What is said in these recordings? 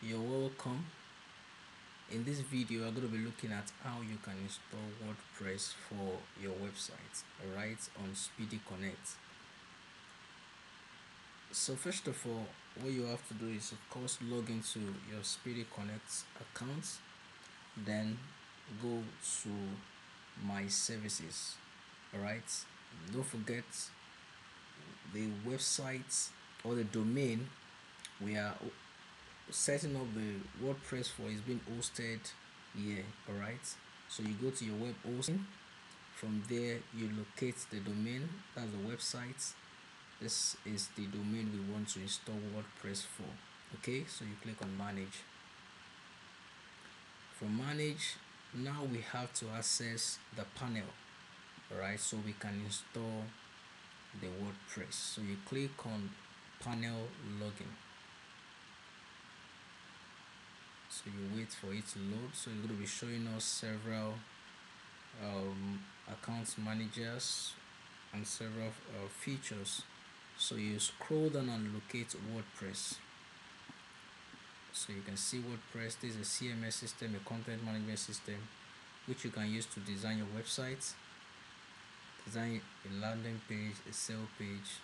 You're welcome. In this video, I'm going to be looking at how you can install WordPress for your website, right, on SpeedyConnect. So first of all, what you have to do is, of course, log into your SpeedyConnect account, then go to My Services. All right, don't forget the website or the domain we are setting up the WordPress for is being hosted here. All right, so you go to your web hosting. From there you locate the domain, that's the website. This is the domain we want to install WordPress for. Okay, so you click on manage. From manage, now we have to access the panel. All right, so we can install the WordPress. So you click on panel login. So you wait for it to load. So it's going to be showing us several account managers and several features. So you scroll down and locate WordPress. So you can see WordPress. This is a CMS system, a content management system, which you can use to design your website, design a landing page, a sale page,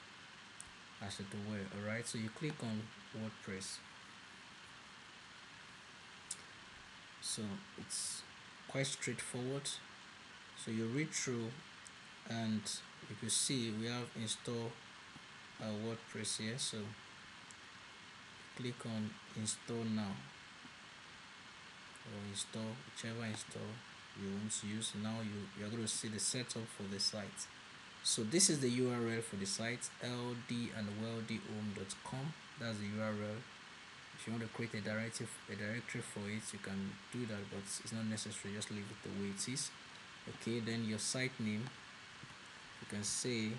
as it were. Alright, so you click on WordPress. So it's quite straightforward. So you read through, and you can see we have install WordPress here. So click on install now, or install, whichever install you want to use. Now you're going to see the setup for the site. So this is the URL for the site, ldandweldhome.com. that's the URL. If you want to create a directory for it, you can do that, but it's not necessary. Just leave it the way it is. Okay, then your site name, you can say,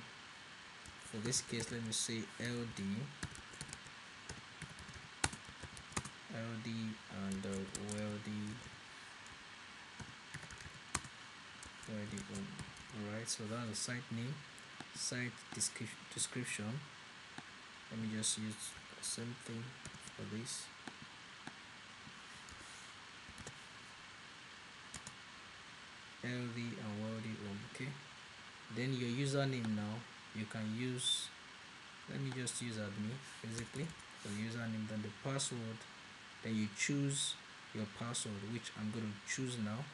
for this case, let me say LD and Weldy. Alright, so that's the site name. Site description, let me just use something for this. LD and Weldy home. Okay, then your username, now you can use, let me just use admin basically for the username. Then the password, then you choose your password, which I'm going to choose now.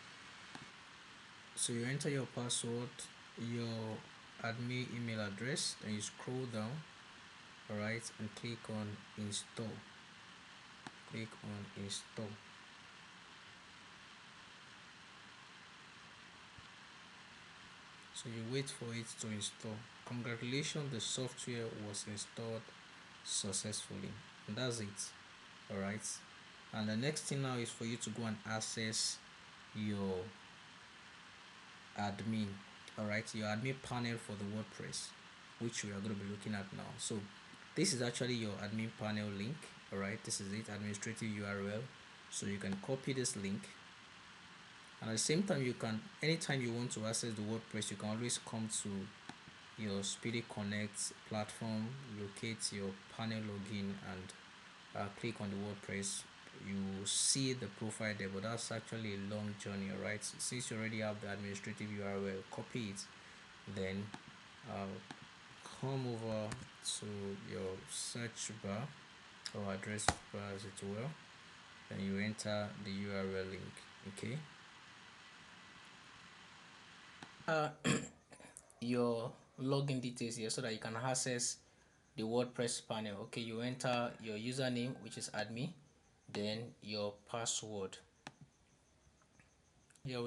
So you enter your password, your admin email address, then you scroll down, all right, and click on install. Click on install. So you wait for it to install. Congratulations, the software was installed successfully. And that's it. All right, and the next thing now is for you to go and access your admin. All right, your admin panel for the WordPress, which we are going to be looking at now. So this is actually your admin panel link. All right, this is it, administrative URL. So you can copy this link, and at the same time, you can, anytime you want to access the WordPress, you can always come to your SpeedyConnect platform, locate your panel login, and click on the WordPress. You see the profile there, but that's actually a long journey. All right, since you already have the administrative URL, copy it, then come over to your search bar or address bar, as it were, and you enter the URL link. Okay, your login details here so that you can access the WordPress panel. Okay, you enter your username, which is admin, then your password.